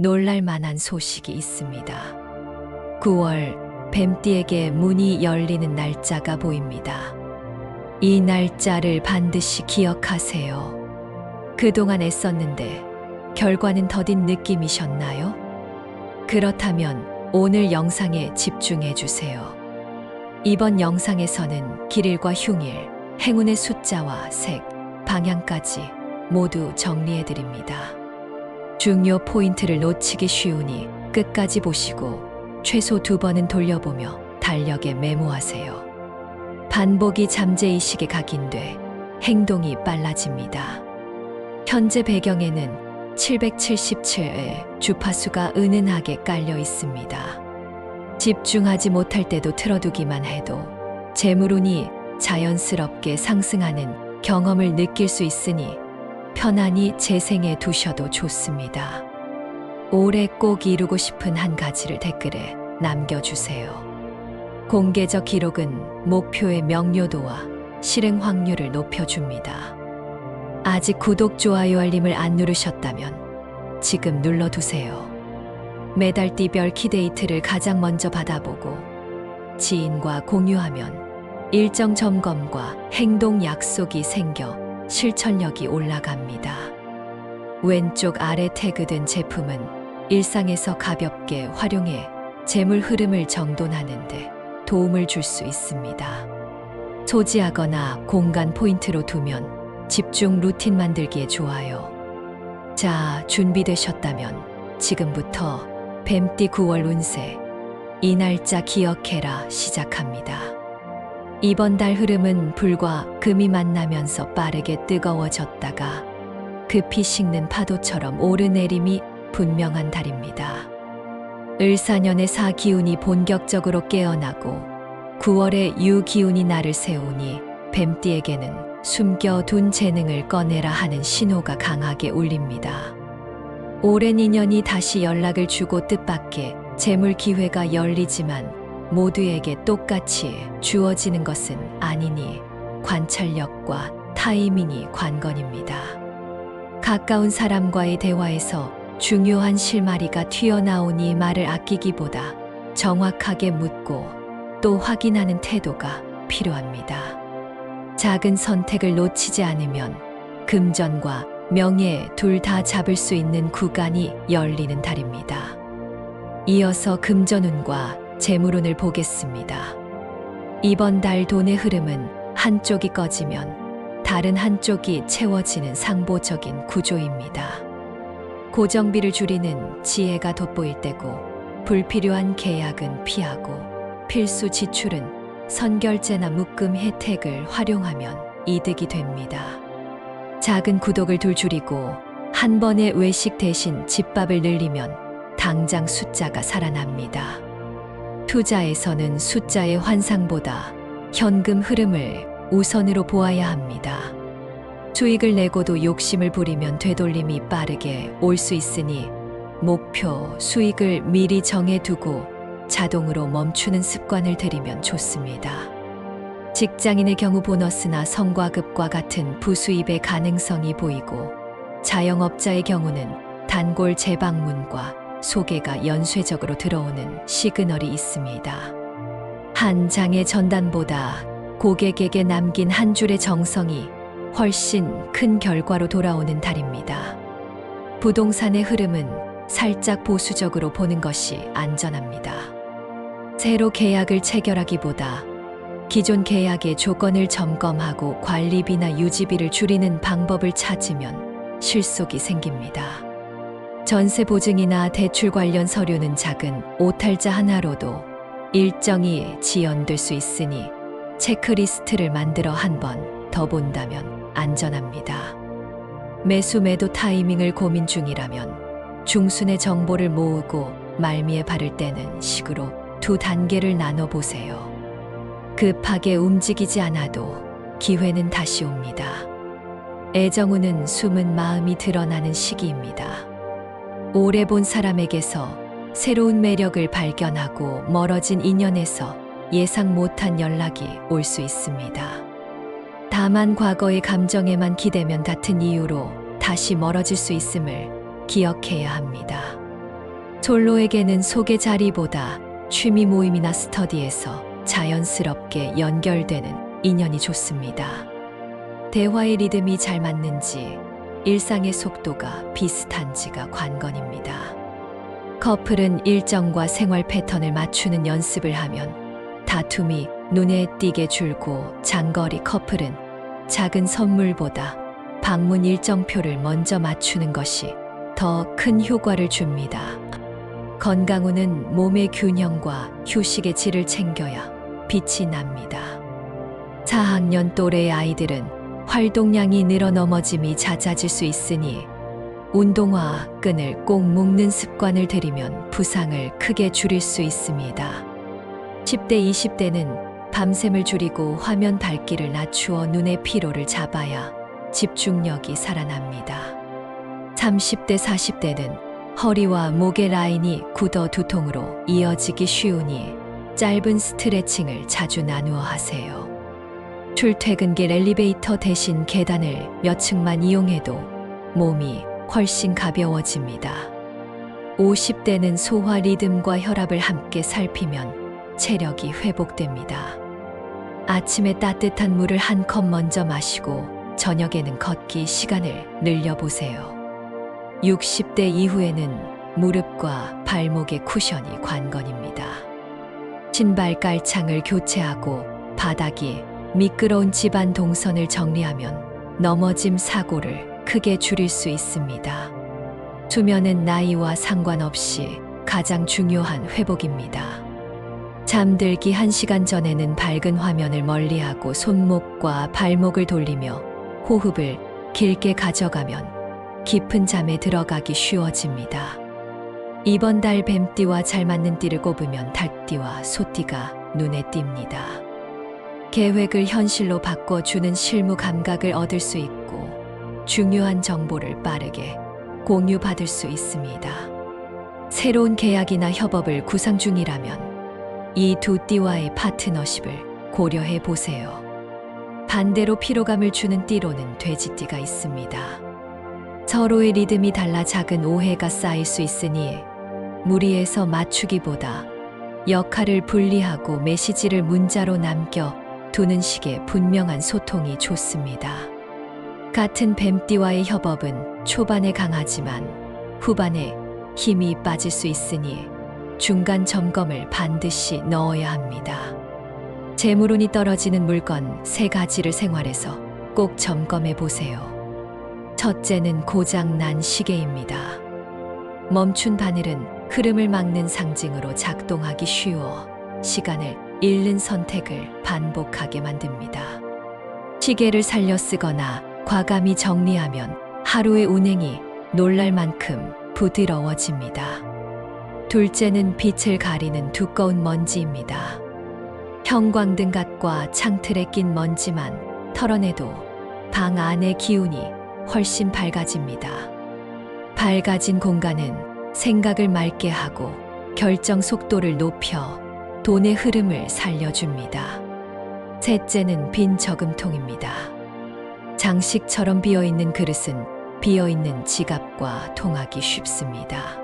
놀랄 만한 소식이 있습니다. 9월 뱀띠에게 문이 열리는 날짜가 보입니다. 이 날짜를 반드시 기억하세요. 그동안 애썼는데 결과는 더딘 느낌이셨나요? 그렇다면 오늘 영상에 집중해 주세요. 이번 영상에서는 길일과 흉일, 행운의 숫자와 색, 방향까지 모두 정리해 드립니다. 중요 포인트를 놓치기 쉬우니 끝까지 보시고 최소 2번은 돌려보며 달력에 메모하세요. 반복이 잠재의식에 각인돼 행동이 빨라집니다. 현재 배경에는 777의 주파수가 은은하게 깔려 있습니다. 집중하지 못할 때도 틀어두기만 해도 재물운이 자연스럽게 상승하는 경험을 느낄 수 있으니 편안히 재생해 두셔도 좋습니다. 올해 꼭 이루고 싶은 한 가지를 댓글에 남겨주세요. 공개적 기록은 목표의 명료도와 실행 확률을 높여줍니다. 아직 구독, 좋아요, 알림을 안 누르셨다면 지금 눌러두세요. 매달 띠별 키데이트를 가장 먼저 받아보고 지인과 공유하면 일정 점검과 행동 약속이 생겨 실천력이 올라갑니다. 왼쪽 아래 태그된 제품은 일상에서 가볍게 활용해 재물 흐름을 정돈하는 데 도움을 줄 수 있습니다. 소지하거나 공간 포인트로 두면 집중 루틴 만들기에 좋아요. 자, 준비되셨다면 지금부터 뱀띠 9월 운세, 이 날짜 기억해라 시작합니다. 이번 달 흐름은 불과 금이 만나면서 빠르게 뜨거워졌다가 급히 식는 파도처럼 오르내림이 분명한 달입니다. 을사년의 사기운이 본격적으로 깨어나고 9월의 유기운이 날을 세우니 뱀띠에게는 숨겨둔 재능을 꺼내라 하는 신호가 강하게 울립니다. 오랜 인연이 다시 연락을 주고 뜻밖의 재물 기회가 열리지만 모두에게 똑같이 주어지는 것은 아니니 관찰력과 타이밍이 관건입니다. 가까운 사람과의 대화에서 중요한 실마리가 튀어나오니 말을 아끼기보다 정확하게 묻고 또 확인하는 태도가 필요합니다. 작은 선택을 놓치지 않으면 금전과 명예 둘 다 잡을 수 있는 구간이 열리는 달입니다. 이어서 금전운과 재물운을 보겠습니다. 이번 달 돈의 흐름은 한쪽이 꺼지면 다른 한쪽이 채워지는 상보적인 구조입니다. 고정비를 줄이는 지혜가 돋보일 때고 불필요한 계약은 피하고 필수 지출은 선결제나 묶음 혜택을 활용하면 이득이 됩니다. 작은 구독을 둘 줄이고 한 번의 외식 대신 집밥을 늘리면 당장 숫자가 살아납니다. 투자에서는 숫자의 환상보다 현금 흐름을 우선으로 보아야 합니다. 수익을 내고도 욕심을 부리면 되돌림이 빠르게 올 수 있으니 목표 수익을 미리 정해두고 자동으로 멈추는 습관을 들이면 좋습니다. 직장인의 경우 보너스나 성과급과 같은 부수입의 가능성이 보이고 자영업자의 경우는 단골 재방문과 소개가 연쇄적으로 들어오는 시그널이 있습니다. 한 장의 전단보다 고객에게 남긴 한 줄의 정성이 훨씬 큰 결과로 돌아오는 달입니다. 부동산의 흐름은 살짝 보수적으로 보는 것이 안전합니다. 새로 계약을 체결하기보다 기존 계약의 조건을 점검하고 관리비나 유지비를 줄이는 방법을 찾으면 실속이 생깁니다. 전세 보증이나 대출 관련 서류는 작은 오탈자 하나로도 일정이 지연될 수 있으니 체크리스트를 만들어 한 번 더 본다면 안전합니다. 매수 매도 타이밍을 고민 중이라면 중순의 정보를 모으고 말미에 바를 때는 식으로 2단계를 나눠보세요. 급하게 움직이지 않아도 기회는 다시 옵니다. 애정운은 숨은 마음이 드러나는 시기입니다. 오래 본 사람에게서 새로운 매력을 발견하고 멀어진 인연에서 예상 못한 연락이 올 수 있습니다. 다만 과거의 감정에만 기대면 같은 이유로 다시 멀어질 수 있음을 기억해야 합니다. 솔로에게는 소개 자리보다 취미 모임이나 스터디에서 자연스럽게 연결되는 인연이 좋습니다. 대화의 리듬이 잘 맞는지, 일상의 속도가 비슷한지가 관건입니다. 커플은 일정과 생활 패턴을 맞추는 연습을 하면 다툼이 눈에 띄게 줄고, 장거리 커플은 작은 선물보다 방문 일정표를 먼저 맞추는 것이 더 큰 효과를 줍니다. 건강 후는 몸의 균형과 휴식의 질을 챙겨야 빛이 납니다. 4학년 또래의 아이들은 활동량이 늘어 넘어짐이 잦아질 수 있으니 운동화 끈을 꼭 묶는 습관을 들이면 부상을 크게 줄일 수 있습니다. 10대, 20대는 밤샘을 줄이고 화면 밝기를 낮추어 눈의 피로를 잡아야 집중력이 살아납니다. 30대, 40대는 허리와 목의 라인이 굳어 두통으로 이어지기 쉬우니 짧은 스트레칭을 자주 나누어 하세요. 출퇴근길 엘리베이터 대신 계단을 몇 층만 이용해도 몸이 훨씬 가벼워집니다. 50대는 소화 리듬과 혈압을 함께 살피면 체력이 회복됩니다. 아침에 따뜻한 물을 한 컵 먼저 마시고 저녁에는 걷기 시간을 늘려보세요. 60대 이후에는 무릎과 발목의 쿠션이 관건입니다. 신발 깔창을 교체하고 바닥이 미끄러운 집안 동선을 정리하면 넘어짐 사고를 크게 줄일 수 있습니다. 수면은 나이와 상관없이 가장 중요한 회복입니다. 잠들기 1시간 전에는 밝은 화면을 멀리하고 손목과 발목을 돌리며 호흡을 길게 가져가면 깊은 잠에 들어가기 쉬워집니다. 이번 달 뱀띠와 잘 맞는 띠를 꼽으면 닭띠와 소띠가 눈에 띕니다. 계획을 현실로 바꿔주는 실무 감각을 얻을 수 있고 중요한 정보를 빠르게 공유받을 수 있습니다. 새로운 계약이나 협업을 구상 중이라면 이 두 띠와의 파트너십을 고려해 보세요. 반대로 피로감을 주는 띠로는 돼지띠가 있습니다. 서로의 리듬이 달라 작은 오해가 쌓일 수 있으니 무리해서 맞추기보다 역할을 분리하고 메시지를 문자로 남겨 두는 식의 분명한 소통이 좋습니다. 같은 뱀띠와의 협업은 초반에 강하지만 후반에 힘이 빠질 수 있으니 중간 점검을 반드시 넣어야 합니다. 재물운이 떨어지는 물건 3가지를 생활에서 꼭 점검해 보세요. 첫째는 고장난 시계입니다. 멈춘 바늘은 흐름을 막는 상징으로 작동하기 쉬워 시간을 잃는 선택을 반복하게 만듭니다. 시계를 살려 쓰거나 과감히 정리하면 하루의 운행이 놀랄 만큼 부드러워집니다. 둘째는 빛을 가리는 두꺼운 먼지입니다. 형광등갓과 창틀에 낀 먼지만 털어내도 방 안의 기운이 훨씬 밝아집니다. 밝아진 공간은 생각을 맑게 하고 결정 속도를 높여 돈의 흐름을 살려줍니다. 셋째는 빈 저금통입니다. 장식처럼 비어있는 그릇은 비어있는 지갑과 통하기 쉽습니다.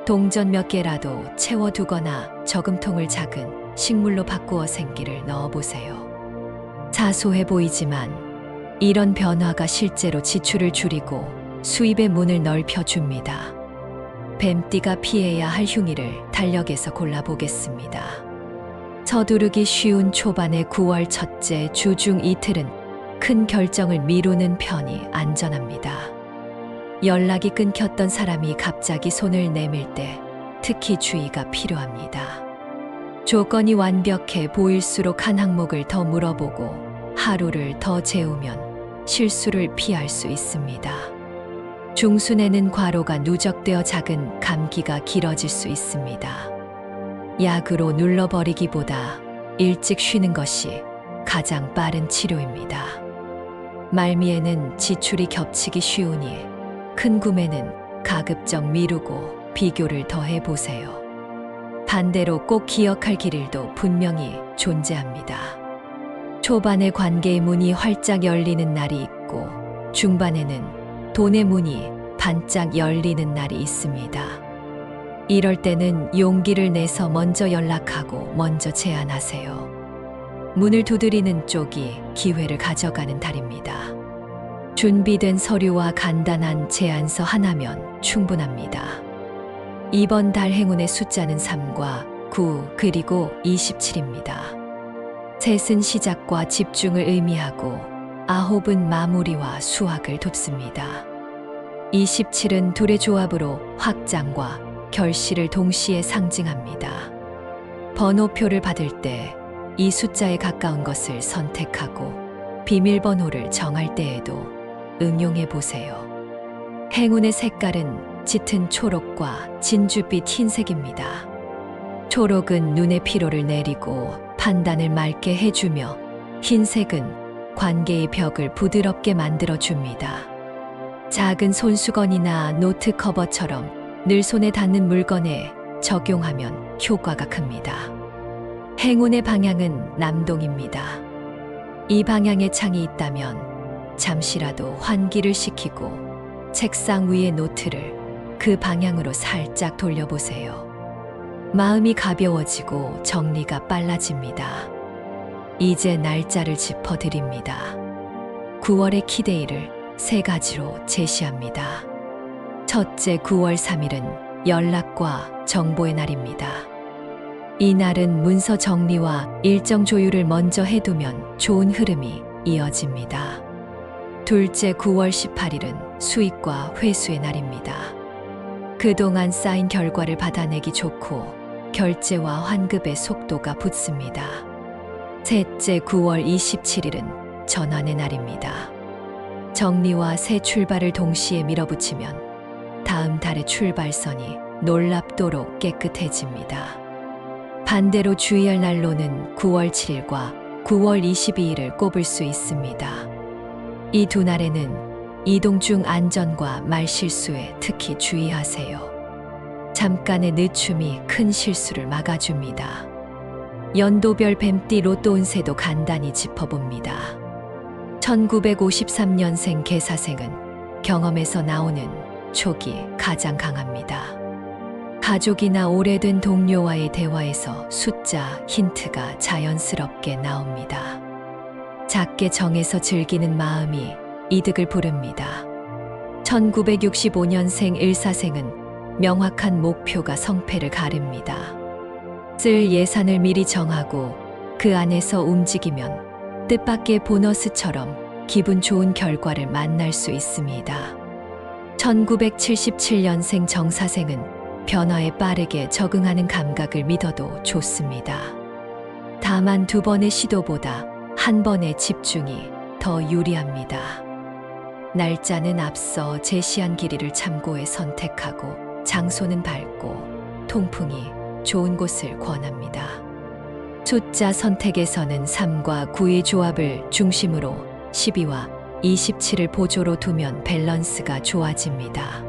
동전 몇 개라도 채워두거나 저금통을 작은 식물로 바꾸어 생기를 넣어보세요. 사소해 보이지만 이런 변화가 실제로 지출을 줄이고 수입의 문을 넓혀줍니다. 뱀띠가 피해야 할 흉의를 달력에서 골라보겠습니다. 서두르기 쉬운 초반의 9월 첫째 주 중 이틀은 큰 결정을 미루는 편이 안전합니다. 연락이 끊겼던 사람이 갑자기 손을 내밀 때 특히 주의가 필요합니다. 조건이 완벽해 보일수록 한 항목을 더 물어보고 하루를 더 재우면 실수를 피할 수 있습니다. 중순에는 과로가 누적되어 작은 감기가 길어질 수 있습니다. 약으로 눌러버리기보다 일찍 쉬는 것이 가장 빠른 치료입니다. 말미에는 지출이 겹치기 쉬우니 큰 구매는 가급적 미루고 비교를 더해 보세요. 반대로 꼭 기억할 길일도 분명히 존재합니다. 초반에 관계의 문이 활짝 열리는 날이 있고 중반에는 돈의 문이 반짝 열리는 날이 있습니다. 이럴 때는 용기를 내서 먼저 연락하고 먼저 제안하세요. 문을 두드리는 쪽이 기회를 가져가는 달입니다. 준비된 서류와 간단한 제안서 하나면 충분합니다. 이번 달 행운의 숫자는 3과 9 그리고 27입니다. 셋은 시작과 집중을 의미하고 9은 마무리와 수확을 돕습니다. 27은 둘의 조합으로 확장과 결실을 동시에 상징합니다. 번호표를 받을 때 이 숫자에 가까운 것을 선택하고 비밀번호를 정할 때에도 응용해 보세요. 행운의 색깔은 짙은 초록과 진주빛 흰색입니다. 초록은 눈의 피로를 내리고 판단을 맑게 해주며 흰색은 관계의 벽을 부드럽게 만들어줍니다. 작은 손수건이나 노트 커버처럼 늘 손에 닿는 물건에 적용하면 효과가 큽니다. 행운의 방향은 남동입니다. 이 방향에 창이 있다면 잠시라도 환기를 시키고 책상 위의 노트를 그 방향으로 살짝 돌려보세요. 마음이 가벼워지고 정리가 빨라집니다. 이제 날짜를 짚어드립니다. 9월의 키데이를 3가지로 제시합니다. 첫째, 9월 3일은 연락과 정보의 날입니다. 이 날은 문서 정리와 일정 조율을 먼저 해두면 좋은 흐름이 이어집니다. 둘째, 9월 18일은 수익과 회수의 날입니다. 그동안 쌓인 결과를 받아내기 좋고 결제와 환급의 속도가 붙습니다. 셋째, 9월 27일은 전환의 날입니다. 정리와 새 출발을 동시에 밀어붙이면 다음 달의 출발선이 놀랍도록 깨끗해집니다. 반대로 주의할 날로는 9월 7일과 9월 22일을 꼽을 수 있습니다. 이 두 날에는 이동 중 안전과 말실수에 특히 주의하세요. 잠깐의 늦춤이 큰 실수를 막아줍니다. 연도별 뱀띠 로또 운세도 간단히 짚어봅니다. 1953년생 개사생은 경험에서 나오는 촉이 가장 강합니다. 가족이나 오래된 동료와의 대화에서 숫자 힌트가 자연스럽게 나옵니다. 작게 정해서 즐기는 마음이 이득을 부릅니다. 1965년생 일사생은 명확한 목표가 성패를 가릅니다. 쓸 예산을 미리 정하고 그 안에서 움직이면 뜻밖의 보너스처럼 기분 좋은 결과를 만날 수 있습니다. 1977년생 정사생은 변화에 빠르게 적응하는 감각을 믿어도 좋습니다. 다만 2번의 시도보다 1번의 집중이 더 유리합니다. 날짜는 앞서 제시한 길이를 참고해 선택하고 장소는 밝고 통풍이 좋은 곳을 권합니다. 숫자 선택에서는 3과 9의 조합을 중심으로 12와 27을 보조로 두면 밸런스가 좋아집니다.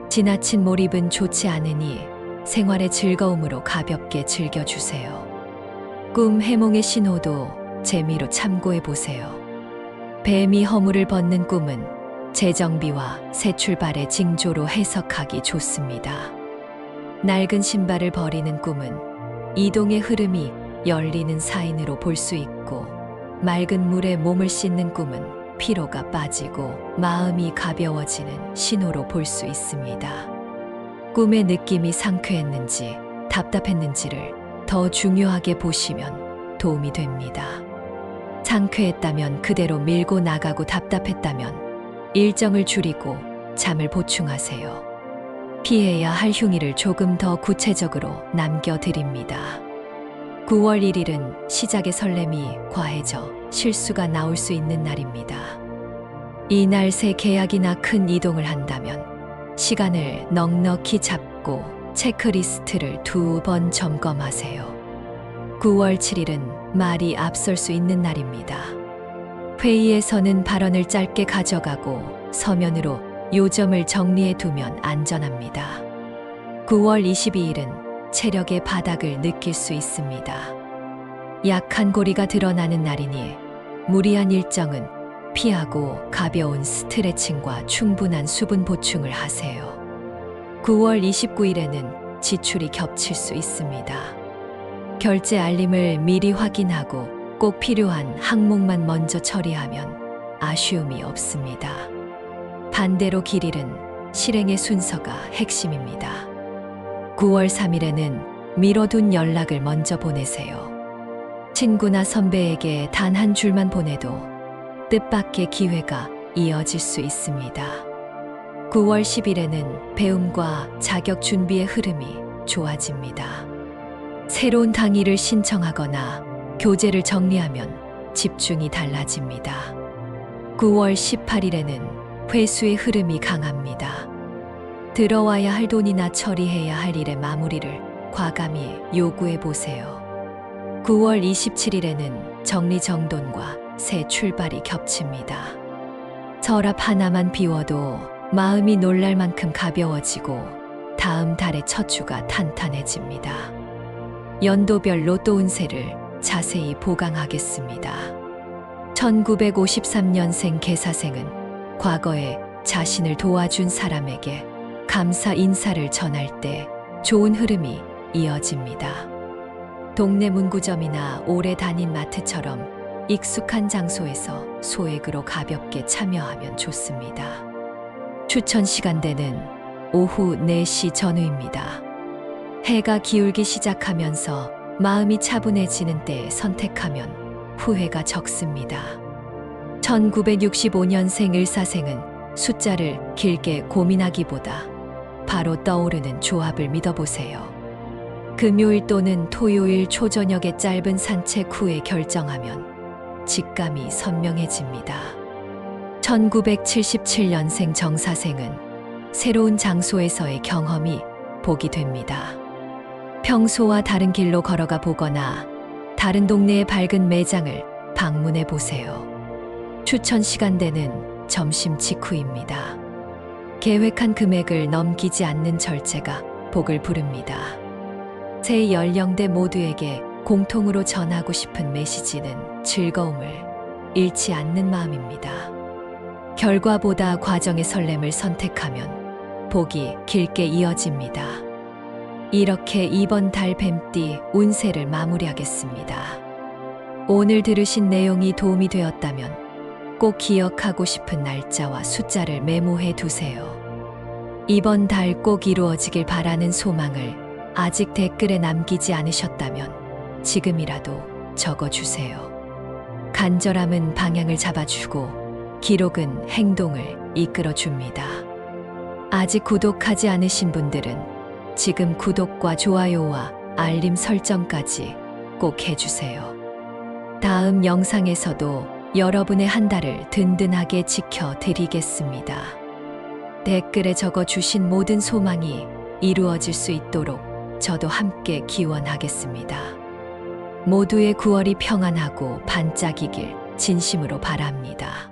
지나친 몰입은 좋지 않으니 생활의 즐거움으로 가볍게 즐겨주세요. 꿈 해몽의 신호도 재미로 참고해 보세요. 뱀이 허물을 벗는 꿈은 재정비와 새 출발의 징조로 해석하기 좋습니다. 낡은 신발을 버리는 꿈은 이동의 흐름이 열리는 사인으로 볼 수 있고, 맑은 물에 몸을 씻는 꿈은 피로가 빠지고 마음이 가벼워지는 신호로 볼 수 있습니다. 꿈의 느낌이 상쾌했는지 답답했는지를 더 중요하게 보시면 도움이 됩니다. 상쾌했다면 그대로 밀고 나가고 답답했다면 일정을 줄이고 잠을 보충하세요. 피해야 할 흉의를 조금 더 구체적으로 남겨드립니다. 9월 1일은 시작의 설렘이 과해져 실수가 나올 수 있는 날입니다. 이날 새 계약이나 큰 이동을 한다면 시간을 넉넉히 잡고 체크리스트를 2번 점검하세요. 9월 7일은 말이 앞설 수 있는 날입니다. 회의에서는 발언을 짧게 가져가고 서면으로 요점을 정리해 두면 안전합니다. 9월 22일은 체력의 바닥을 느낄 수 있습니다. 약한 고리가 드러나는 날이니 무리한 일정은 피하고 가벼운 스트레칭과 충분한 수분 보충을 하세요. 9월 29일에는 지출이 겹칠 수 있습니다. 결제 알림을 미리 확인하고 꼭 필요한 항목만 먼저 처리하면 아쉬움이 없습니다. 반대로 길일은 실행의 순서가 핵심입니다. 9월 3일에는 미뤄둔 연락을 먼저 보내세요. 친구나 선배에게 단 한 줄만 보내도 뜻밖의 기회가 이어질 수 있습니다. 9월 10일에는 배움과 자격 준비의 흐름이 좋아집니다. 새로운 강의를 신청하거나 교재를 정리하면 집중이 달라집니다. 9월 18일에는 회수의 흐름이 강합니다. 들어와야 할 돈이나 처리해야 할 일의 마무리를 과감히 요구해 보세요. 9월 27일에는 정리정돈과 새 출발이 겹칩니다. 서랍 하나만 비워도 마음이 놀랄 만큼 가벼워지고 다음 달의 첫 주가 탄탄해집니다. 연도별 로또 운세를 자세히 보강하겠습니다. 1953년생 개사생은 과거에 자신을 도와준 사람에게 감사 인사를 전할 때 좋은 흐름이 이어집니다. 동네 문구점이나 오래 다닌 마트처럼 익숙한 장소에서 소액으로 가볍게 참여하면 좋습니다. 추천 시간대는 오후 4시 전후입니다. 해가 기울기 시작하면서 마음이 차분해지는 때에 선택하면 후회가 적습니다. 1965년생 을사생은 숫자를 길게 고민하기보다 바로 떠오르는 조합을 믿어보세요. 금요일 또는 토요일 초저녁의 짧은 산책 후에 결정하면 직감이 선명해집니다. 1977년생 정사생은 새로운 장소에서의 경험이 복이 됩니다. 평소와 다른 길로 걸어가 보거나 다른 동네의 밝은 매장을 방문해 보세요. 추천 시간대는 점심 직후입니다. 계획한 금액을 넘기지 않는 절제가 복을 부릅니다. 세 연령대 모두에게 공통으로 전하고 싶은 메시지는 즐거움을 잃지 않는 마음입니다. 결과보다 과정의 설렘을 선택하면 복이 길게 이어집니다. 이렇게 이번 달 뱀띠 운세를 마무리하겠습니다. 오늘 들으신 내용이 도움이 되었다면 꼭 기억하고 싶은 날짜와 숫자를 메모해 두세요. 이번 달 꼭 이루어지길 바라는 소망을 아직 댓글에 남기지 않으셨다면 지금이라도 적어주세요. 간절함은 방향을 잡아주고 기록은 행동을 이끌어줍니다. 아직 구독하지 않으신 분들은 지금 구독과 좋아요와 알림 설정까지 꼭 해주세요. 다음 영상에서도 여러분의 한 달을 든든하게 지켜드리겠습니다. 댓글에 적어주신 모든 소망이 이루어질 수 있도록 저도 함께 기원하겠습니다. 모두의 9월이 평안하고 반짝이길 진심으로 바랍니다.